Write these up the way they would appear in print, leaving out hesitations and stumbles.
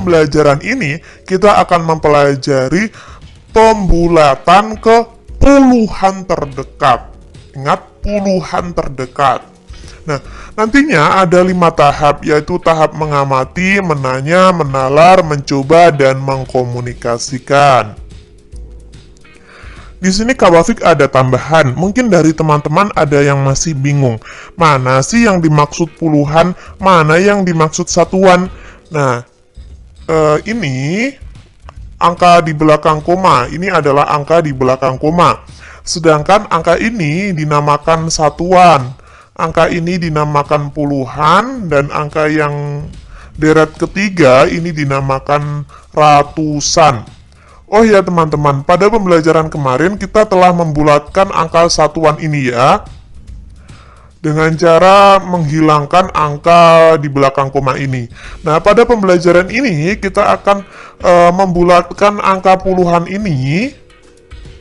pembelajaran ini kita akan mempelajari pembulatan ke puluhan terdekat. Ingat, puluhan terdekat. Nah, nantinya ada 5 tahap, yaitu tahap mengamati, menanya, menalar, mencoba, dan mengkomunikasikan. Di sini Kak Wafik ada tambahan, mungkin dari teman-teman ada yang masih bingung, mana sih yang dimaksud puluhan, mana yang dimaksud satuan. Nah, ini angka di belakang koma, ini adalah angka di belakang koma. Sedangkan angka ini dinamakan satuan, angka ini dinamakan puluhan, dan angka yang deret ketiga ini dinamakan ratusan. Oh ya teman-teman, pada pembelajaran kemarin kita telah membulatkan angka satuan ini ya, dengan cara menghilangkan angka di belakang koma ini. Nah, pada pembelajaran ini kita akan membulatkan angka puluhan ini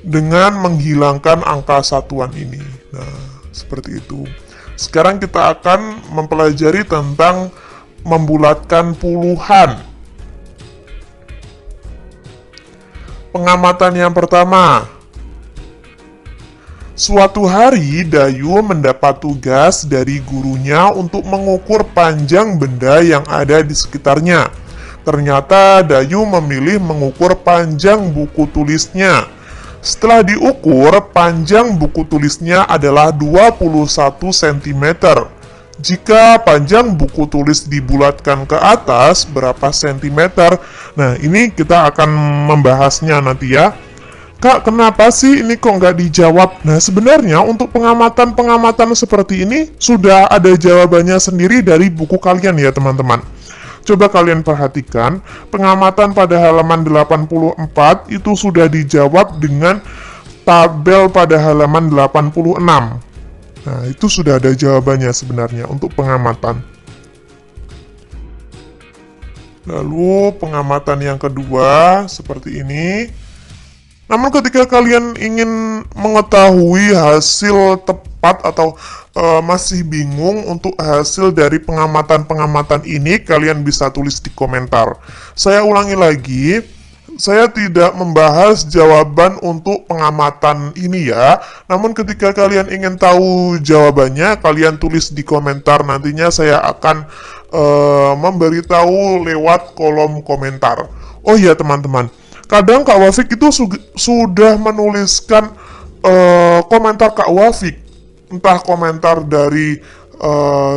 dengan menghilangkan angka satuan ini. Nah, seperti itu. Sekarang kita akan mempelajari tentang membulatkan puluhan. Pengamatan yang pertama. Suatu hari, Dayu mendapat tugas dari gurunya untuk mengukur panjang benda yang ada di sekitarnya. Ternyata Dayu memilih mengukur panjang buku tulisnya. Setelah diukur, panjang buku tulisnya adalah 21 cm. Jika panjang buku tulis dibulatkan ke atas, berapa sentimeter? Nah, ini kita akan membahasnya nanti ya. Kak, kenapa sih ini kok nggak dijawab? Nah, sebenarnya untuk pengamatan-pengamatan seperti ini sudah ada jawabannya sendiri dari buku kalian ya teman-teman. Coba kalian perhatikan, pengamatan pada halaman 84 itu sudah dijawab dengan tabel pada halaman 86. Nah, itu sudah ada jawabannya sebenarnya untuk pengamatan. Lalu pengamatan yang kedua seperti ini. Namun ketika kalian ingin mengetahui hasil tepat atau masih bingung untuk hasil dari pengamatan-pengamatan ini, kalian bisa tulis di komentar. Saya ulangi lagi, saya tidak membahas jawaban untuk pengamatan ini ya. Namun ketika kalian ingin tahu jawabannya, kalian tulis di komentar. Nantinya saya akan memberitahu lewat kolom komentar. Oh iya teman-teman, kadang Kak Wafik itu sudah menuliskan komentar Kak Wafik, entah komentar dari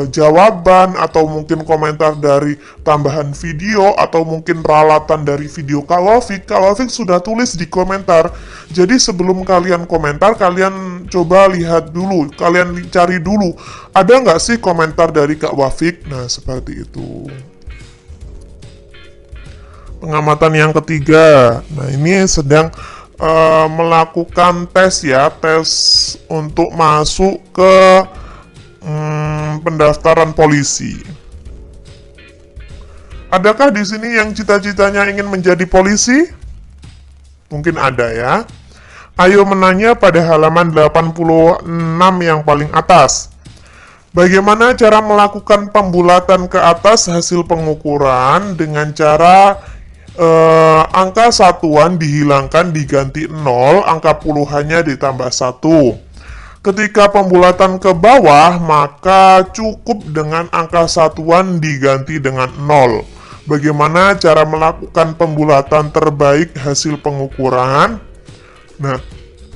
jawaban, atau mungkin komentar dari tambahan video, atau mungkin ralatan dari video Kak Wafik sudah tulis di komentar. Jadi sebelum kalian komentar, kalian coba lihat dulu, kalian cari dulu, ada nggak sih komentar dari Kak Wafik? Nah, seperti itu. Pengamatan yang ketiga, nah ini sedang melakukan tes ya, tes untuk masuk ke pendaftaran polisi. Adakah di sini yang cita-citanya ingin menjadi polisi? Mungkin ada ya. Ayo menanya pada halaman 86 yang paling atas. Bagaimana cara melakukan pembulatan ke atas hasil pengukuran dengan cara angka satuan dihilangkan diganti 0, angka puluhannya ditambah 1. Ketika pembulatan ke bawah, maka cukup dengan angka satuan diganti dengan 0. Bagaimana cara melakukan pembulatan terbaik hasil pengukuran? Nah,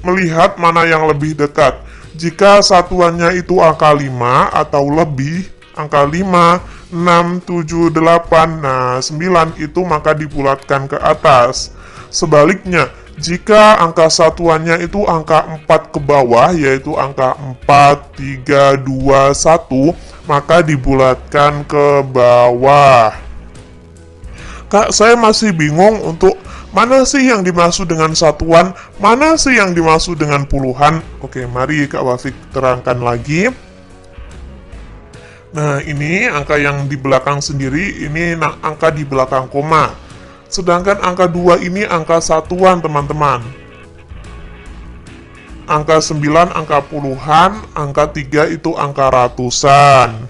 melihat mana yang lebih dekat. Jika satuannya itu angka 5 atau lebih, angka 5, 6, 7, 8, nah 9 itu maka dibulatkan ke atas. Sebaliknya, jika angka satuannya itu angka 4 ke bawah, yaitu angka 4, 3, 2, 1, maka dibulatkan ke bawah. Kak, saya masih bingung untuk mana sih yang dimaksud dengan satuan, mana sih yang dimaksud dengan puluhan. Oke, mari Kak Wafik terangkan lagi. Nah, ini angka yang di belakang sendiri, ini angka di belakang koma. Sedangkan angka 2 ini angka satuan, teman-teman. Angka 9 angka puluhan, angka 3 itu angka ratusan.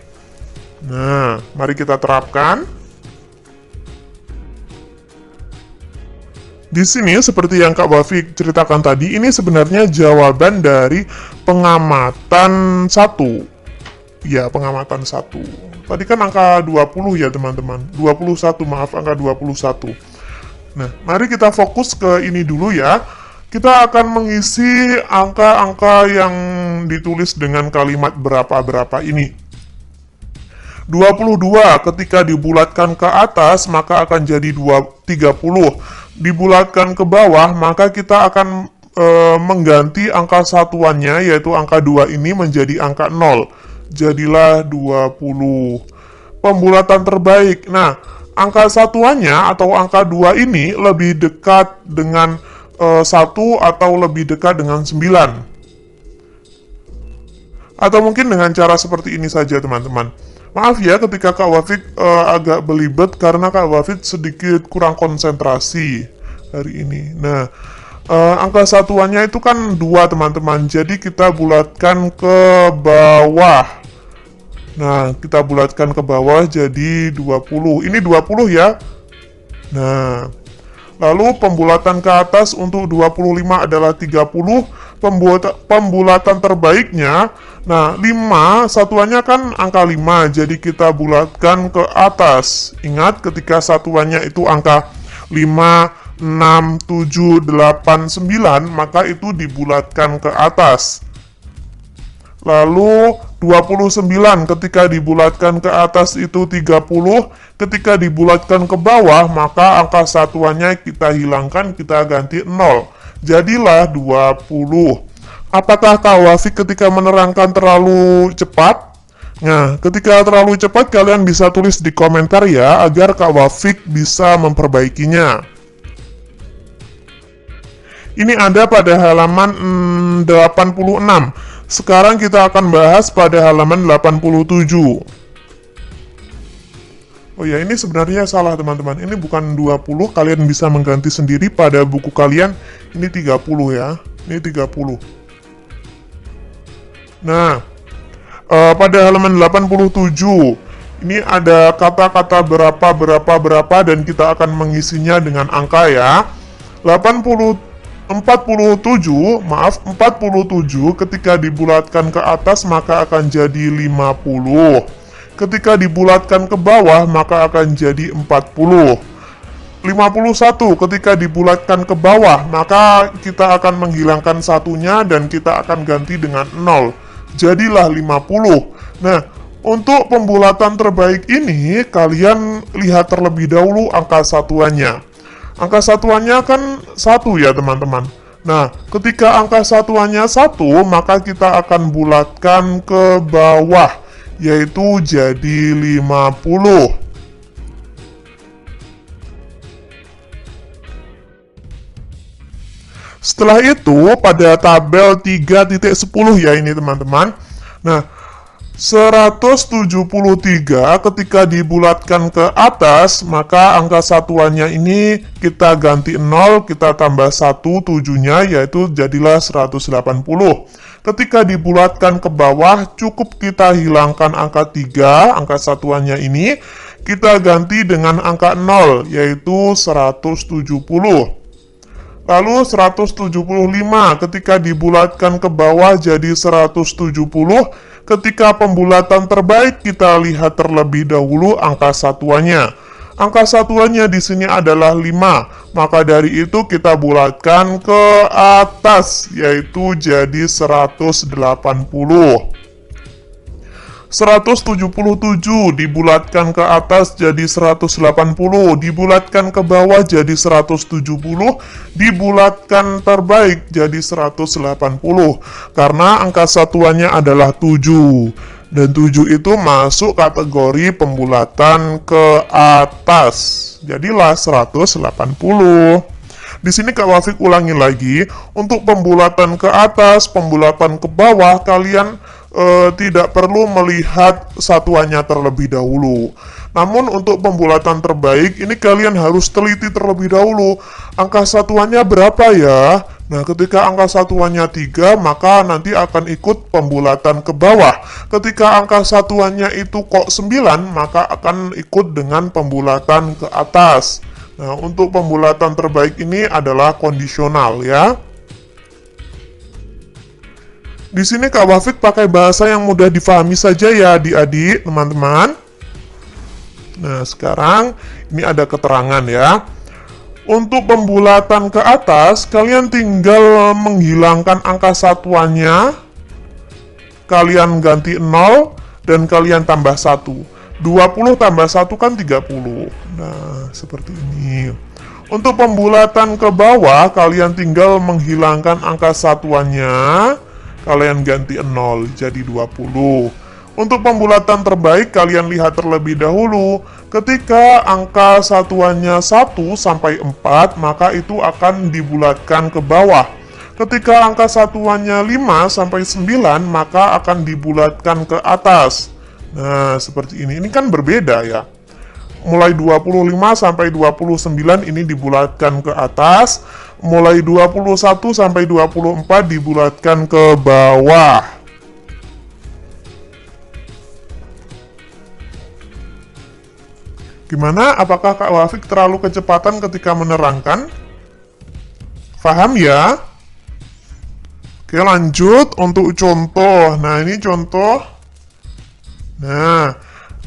Nah, mari kita terapkan. Di sini seperti yang Kak Wafik ceritakan tadi, ini sebenarnya jawaban dari pengamatan 1. Ya, pengamatan 1. Tadi kan angka 20 ya teman-teman. 21, maaf, angka 21. Nah, mari kita fokus ke ini dulu ya. Kita akan mengisi angka-angka yang ditulis dengan kalimat berapa-berapa ini. 22 ketika dibulatkan ke atas maka akan jadi 30. Dibulatkan ke bawah maka kita akan mengganti angka satuannya yaitu angka 2 ini menjadi angka 0. Jadilah 20. Pembulatan terbaik. Nah, angka satuannya atau angka 2 ini lebih dekat dengan 1 atau lebih dekat dengan 9. Atau mungkin dengan cara seperti ini saja teman-teman. Maaf ya ketika Kak Wafik agak belibet karena Kak Wafik sedikit kurang konsentrasi hari ini. Nah, angka satuannya itu kan 2 teman-teman, jadi kita bulatkan ke bawah. Nah, kita bulatkan ke bawah jadi 20. Ini 20 ya. Nah, lalu pembulatan ke atas untuk 25 adalah 30. Pembulatan terbaiknya, nah 5 satuannya kan angka 5, jadi kita bulatkan ke atas. Ingat ketika satuannya itu angka 5, 6, 7, 8, 9, maka itu dibulatkan ke atas. Lalu 29 ketika dibulatkan ke atas itu 30, ketika dibulatkan ke bawah maka angka satuannya kita hilangkan, kita ganti 0. Jadilah 20. Apakah Kak Wafik ketika menerangkan terlalu cepat? Nah, ketika terlalu cepat kalian bisa tulis di komentar ya, agar Kak Wafik bisa memperbaikinya. Ini ada pada halaman 86. Sekarang kita akan bahas pada halaman 87. Oh ya, ini sebenarnya salah teman-teman. Ini bukan 20, kalian bisa mengganti sendiri pada buku kalian. Ini 30 ya. Ini 30. Nah, pada halaman 87, ini ada kata-kata berapa dan kita akan mengisinya dengan angka ya. 47 ketika dibulatkan ke atas maka akan jadi 50. Ketika dibulatkan ke bawah maka akan jadi 40. 51 ketika dibulatkan ke bawah maka kita akan menghilangkan satunya dan kita akan ganti dengan 0. Jadilah 50. Nah, untuk pembulatan terbaik ini kalian lihat terlebih dahulu angka satuannya. Angka satuannya kan 1 ya teman-teman. Nah, ketika angka satuannya 1 maka kita akan bulatkan ke bawah, yaitu jadi 50. Setelah itu pada tabel 3.10 ya ini teman-teman. Nah, 173 ketika dibulatkan ke atas maka angka satuannya ini kita ganti 0, kita tambah 1 7-nya yaitu jadilah 180. Ketika dibulatkan ke bawah cukup kita hilangkan angka 3, angka satuannya ini kita ganti dengan angka 0 yaitu 170. Lalu 175 ketika dibulatkan ke bawah jadi 170. Ketika pembulatan terbaik kita lihat terlebih dahulu angka satuannya. Angka satuannya di sini adalah 5. Maka dari itu kita bulatkan ke atas yaitu jadi 180. 177 dibulatkan ke atas jadi 180, dibulatkan ke bawah jadi 170, dibulatkan terbaik jadi 180. Karena angka satuannya adalah 7. Dan 7 itu masuk kategori pembulatan ke atas. Jadilah 180. Di sini Kak Wafik ulangi lagi, untuk pembulatan ke atas, pembulatan ke bawah, kalian tidak perlu melihat satuannya terlebih dahulu. Namun untuk pembulatan terbaik, ini kalian harus teliti terlebih dahulu. Angka satuannya berapa ya? Nah, ketika angka satuannya 3, maka nanti akan ikut pembulatan ke bawah. Ketika angka satuannya itu kok 9, maka akan ikut dengan pembulatan ke atas. Nah, untuk pembulatan terbaik ini adalah kondisional ya. Di sini Kak Wafik pakai bahasa yang mudah difahami saja ya adik-adik, teman-teman. Nah, sekarang ini ada keterangan ya. Untuk pembulatan ke atas, kalian tinggal menghilangkan angka satuannya, kalian ganti 0, dan kalian tambah 1. 20 tambah 1 kan 30. Nah, seperti ini. Untuk pembulatan ke bawah, kalian tinggal menghilangkan angka satuannya, kalian ganti 0, jadi 20. Untuk pembulatan terbaik, kalian lihat terlebih dahulu. Ketika angka satuannya 1 sampai 4, maka itu akan dibulatkan ke bawah. Ketika angka satuannya 5 sampai 9, maka akan dibulatkan ke atas. Nah, seperti ini. Ini kan berbeda ya. Mulai 25 sampai 29 ini dibulatkan ke atas. Mulai 21 sampai 24 dibulatkan ke bawah. Gimana? Apakah Kak Wafik terlalu kecepatan ketika menerangkan? Paham ya? Oke, lanjut untuk contoh. Nah, ini contoh. Nah,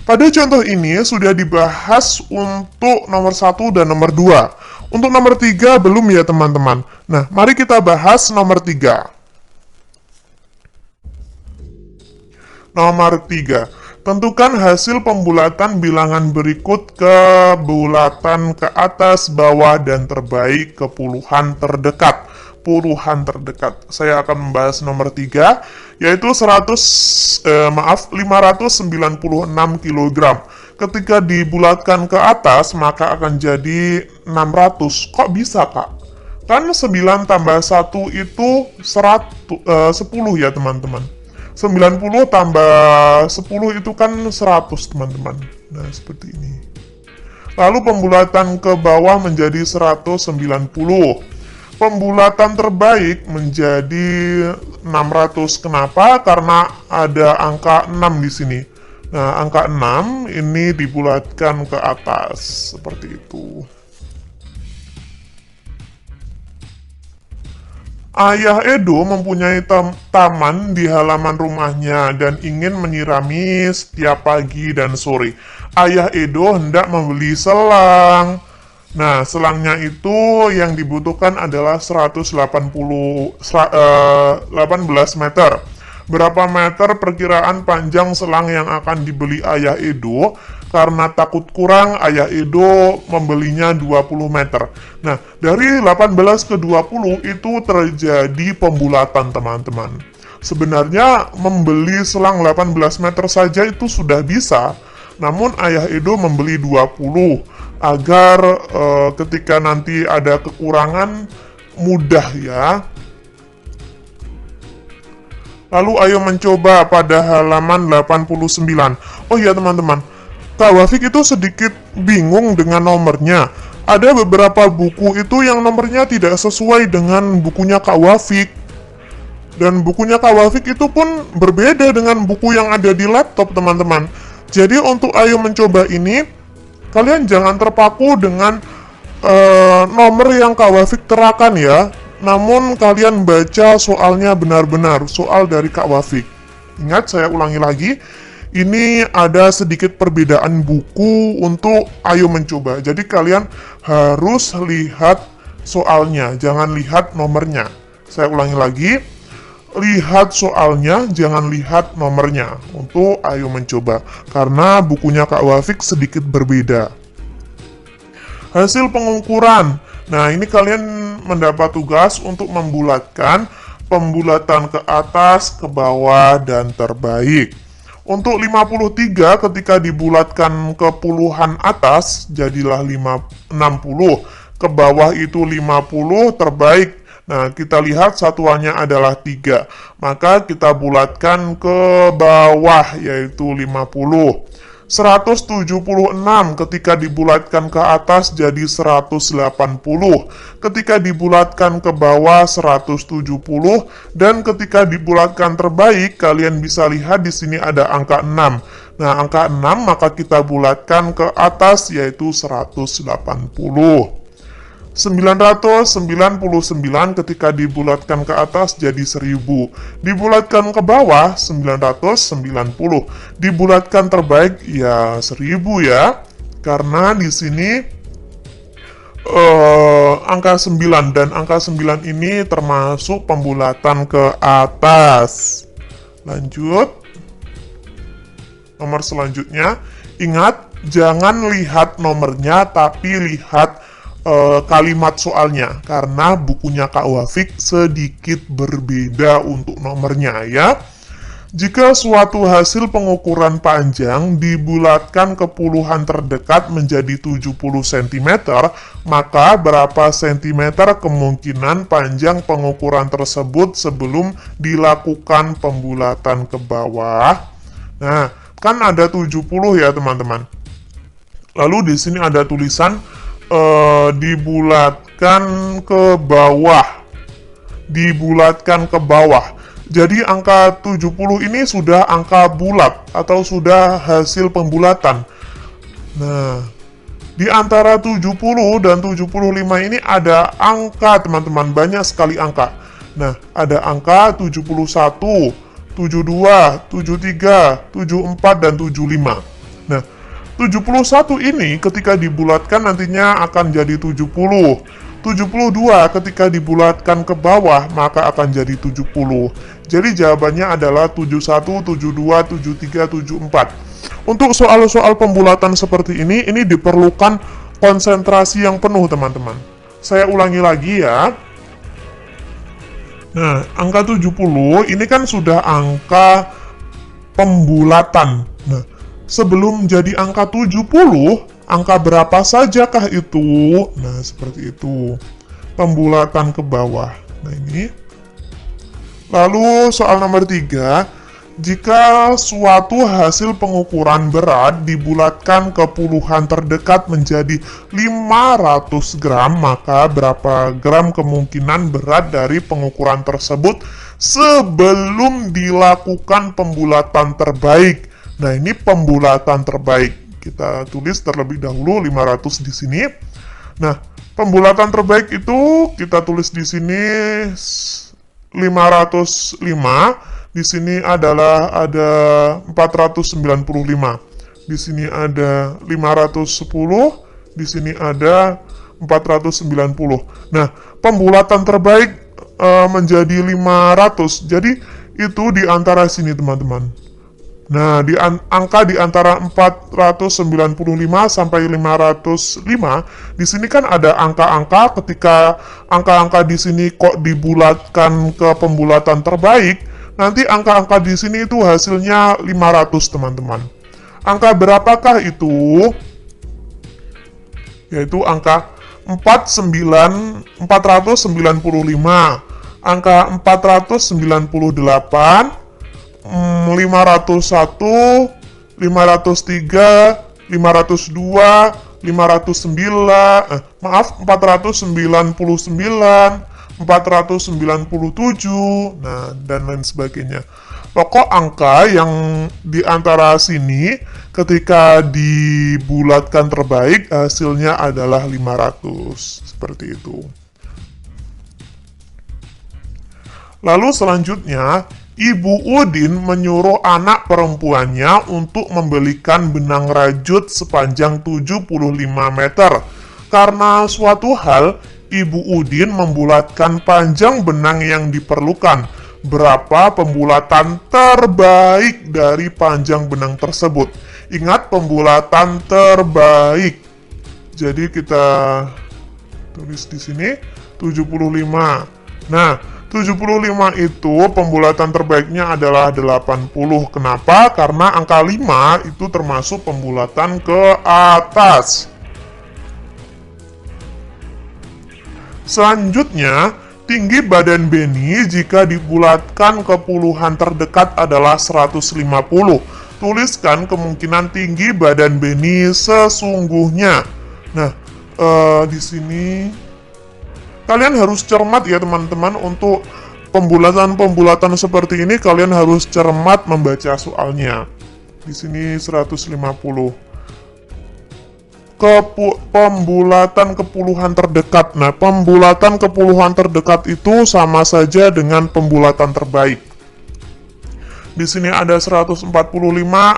pada contoh ini sudah dibahas untuk nomor 1 dan nomor 2. Untuk nomor 3 belum ya teman-teman. Nah, mari kita bahas nomor 3. Nomor 3. Tentukan hasil pembulatan bilangan berikut ke bulatan ke atas, bawah, dan terbaik ke puluhan terdekat. Puluhan terdekat. Saya akan membahas nomor 3, yaitu 596 kg. Ketika dibulatkan ke atas, maka akan jadi 600. Kok bisa, Kak? Kan 9 tambah 1 itu 10 ya, teman-teman. 90 tambah 10 itu kan 100, teman-teman. Nah, seperti ini. Lalu pembulatan ke bawah menjadi 190. Pembulatan terbaik menjadi 600. Kenapa? Karena ada angka 6 di sini. Nah, angka 6 ini dibulatkan ke atas. Seperti itu. Ayah Edo mempunyai taman di halaman rumahnya dan ingin menyirami setiap pagi dan sore. Ayah Edo hendak membeli selang. Nah, selangnya itu yang dibutuhkan adalah 18 meter. Berapa meter perkiraan panjang selang yang akan dibeli Ayah Edo? Karena takut kurang, Ayah Edo membelinya 20 meter. Nah, dari 18 ke 20 itu terjadi pembulatan, teman-teman. Sebenarnya membeli selang 18 meter saja itu sudah bisa. Namun Ayah Edo membeli 20 agar ketika nanti ada kekurangan mudah ya. Lalu ayo mencoba pada halaman 89. Oh ya teman-teman, Kak Wafik itu sedikit bingung dengan nomornya. Ada beberapa buku itu yang nomornya tidak sesuai dengan bukunya Kak Wafik. Dan bukunya Kak Wafik itu pun berbeda dengan buku yang ada di laptop teman-teman. Jadi untuk ayo mencoba ini, kalian jangan terpaku dengan nomor yang Kak Wafik terakan ya. Namun kalian baca soalnya benar-benar, soal dari Kak Wafik. Ingat, saya ulangi lagi, ini ada sedikit perbedaan buku untuk ayo mencoba. Jadi kalian harus lihat soalnya, jangan lihat nomornya. Saya ulangi lagi, lihat soalnya, jangan lihat nomornya untuk ayo mencoba. Karena bukunya Kak Wafik sedikit berbeda. Hasil pengukuran. Nah, ini kalian mendapat tugas untuk membulatkan pembulatan ke atas, ke bawah, dan terbaik. Untuk 53 ketika dibulatkan ke puluhan atas, jadilah 60. Ke bawah itu 50, terbaik. Nah, kita lihat satuannya adalah 3. Maka kita bulatkan ke bawah, yaitu 50. 176 ketika dibulatkan ke atas jadi 180. Ketika dibulatkan ke bawah 170. Dan ketika dibulatkan terbaik, kalian bisa lihat di sini ada angka 6. Nah, angka 6 maka kita bulatkan ke atas yaitu 180. 999 ketika dibulatkan ke atas jadi 1000. Dibulatkan ke bawah 990. Dibulatkan terbaik ya 1000 ya. Karena di sini angka 9 dan angka 9 ini termasuk pembulatan ke atas. Lanjut. Nomor selanjutnya, ingat jangan lihat nomornya tapi lihat kalimat soalnya, karena bukunya Kak Wafik sedikit berbeda untuk nomornya ya. Jika suatu hasil pengukuran panjang dibulatkan ke puluhan terdekat menjadi 70 cm, maka berapa cm kemungkinan panjang pengukuran tersebut sebelum dilakukan pembulatan ke bawah? Nah, kan ada 70 ya teman-teman. Lalu di sini ada tulisan dibulatkan ke bawah. Dibulatkan ke bawah. Jadi angka 70 ini sudah angka bulat atau sudah hasil pembulatan. Nah, di antara 70 dan 75 ini ada angka teman-teman, banyak sekali angka. Nah, ada angka 71, 72, 73, 74, dan 75. Nah, 71 ini ketika dibulatkan nantinya akan jadi 70. 72 ketika dibulatkan ke bawah maka akan jadi 70. Jadi jawabannya adalah 71, 72, 73, 74. Untuk soal-soal pembulatan seperti ini diperlukan konsentrasi yang penuh teman-teman. Saya ulangi lagi ya. Nah, angka 70 ini kan sudah angka pembulatan. Nah, sebelum jadi angka 70, angka berapa sajakah itu? Nah, seperti itu. Pembulatan ke bawah. Nah, ini. Lalu soal nomor 3, jika suatu hasil pengukuran berat dibulatkan ke puluhan terdekat menjadi 500 gram, maka berapa gram kemungkinan berat dari pengukuran tersebut sebelum dilakukan pembulatan terbaik? Nah, ini pembulatan terbaik. Kita tulis terlebih dahulu 500 di sini. Nah, pembulatan terbaik itu kita tulis di sini 505. Di sini adalah ada 495. Di sini ada 510. Di sini ada 490. Nah, pembulatan terbaik menjadi 500. Jadi itu di antara sini teman-teman. Nah, angka di antara 495 sampai 505, di sini kan ada angka-angka. Ketika angka-angka di sini kok dibulatkan ke pembulatan terbaik, nanti angka-angka di sini itu hasilnya 500, teman-teman. Angka berapakah itu? Yaitu angka 495, angka 498, 501, 503, 502, 499, 497, nah, dan lain sebagainya. Pokok angka yang di antara sini ketika dibulatkan terbaik hasilnya adalah 500, seperti itu. Lalu selanjutnya, Ibu Udin menyuruh anak perempuannya untuk membelikan benang rajut sepanjang 75 meter. Karena suatu hal, Ibu Udin membulatkan panjang benang yang diperlukan. Berapa pembulatan terbaik dari panjang benang tersebut? Ingat, pembulatan terbaik. Jadi kita tulis di sini 75. Nah, 75 itu pembulatan terbaiknya adalah 80. Kenapa? Karena angka 5 itu termasuk pembulatan ke atas. Selanjutnya, tinggi badan Benny jika dibulatkan ke puluhan terdekat adalah 150. Tuliskan kemungkinan tinggi badan Benny sesungguhnya. Nah, di sini kalian harus cermat ya teman-teman. Untuk pembulatan-pembulatan seperti ini kalian harus cermat membaca soalnya. Di sini 150. Pembulatan kepuluhan terdekat. Nah, pembulatan kepuluhan terdekat itu sama saja dengan pembulatan terbaik. Di sini ada 145,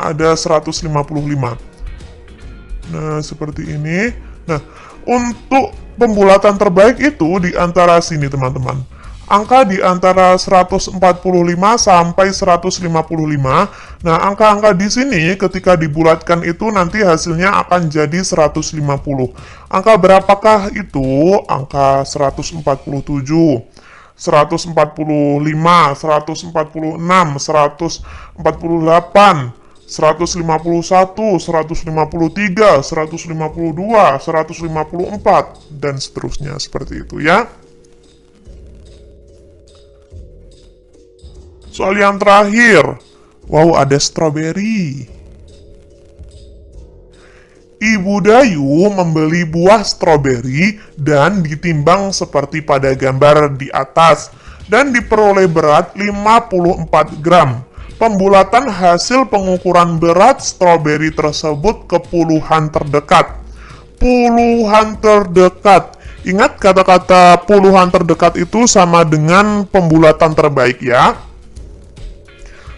ada 155. Nah, seperti ini. Nah, untuk pembulatan terbaik itu di antara sini, teman-teman. Angka di antara 145 sampai 155. Nah, angka-angka di sini ketika dibulatkan itu nanti hasilnya akan jadi 150. Angka berapakah itu? Angka 147, 145, 146, 148, 151, 153, 152, 154, dan seterusnya seperti itu ya. Soal yang terakhir. Wow, ada stroberi. Ibu Dayu membeli buah stroberi dan ditimbang seperti pada gambar di atas dan diperoleh berat 54 gram. Pembulatan hasil pengukuran berat stroberi tersebut ke puluhan terdekat. Puluhan terdekat. Ingat kata-kata puluhan terdekat itu sama dengan pembulatan terbaik ya.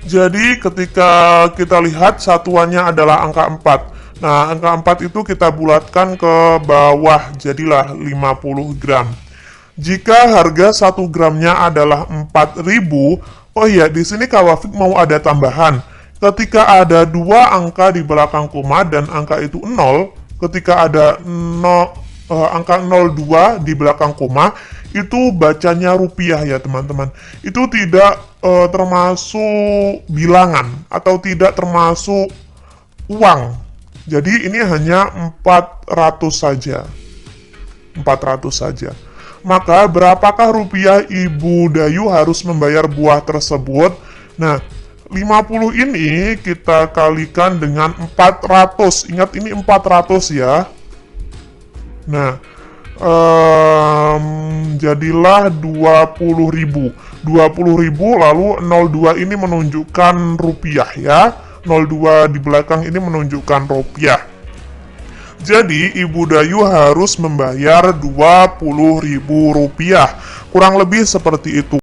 Jadi ketika kita lihat satuannya adalah angka 4. Nah, angka 4 itu kita bulatkan ke bawah, jadilah 50 gram. Jika harga 1 gramnya adalah 4.000, oh iya, di sini Kak Wafik mau ada tambahan. Ketika ada dua angka di belakang koma dan angka itu 0, ketika ada angka 02 di belakang koma, itu bacanya rupiah ya teman-teman. Itu tidak termasuk bilangan atau tidak termasuk uang. Jadi ini hanya 400 saja. 400 saja. Maka berapakah rupiah Ibu Dayu harus membayar buah tersebut? Nah, 50 ini kita kalikan dengan 400. Ingat ini 400 ya. Nah, jadilah 20.000. 20.000 lalu 02 ini menunjukkan rupiah ya. 02 di belakang ini menunjukkan rupiah. Jadi Ibu Dayu harus membayar 20.000 rupiah. Kurang lebih seperti itu.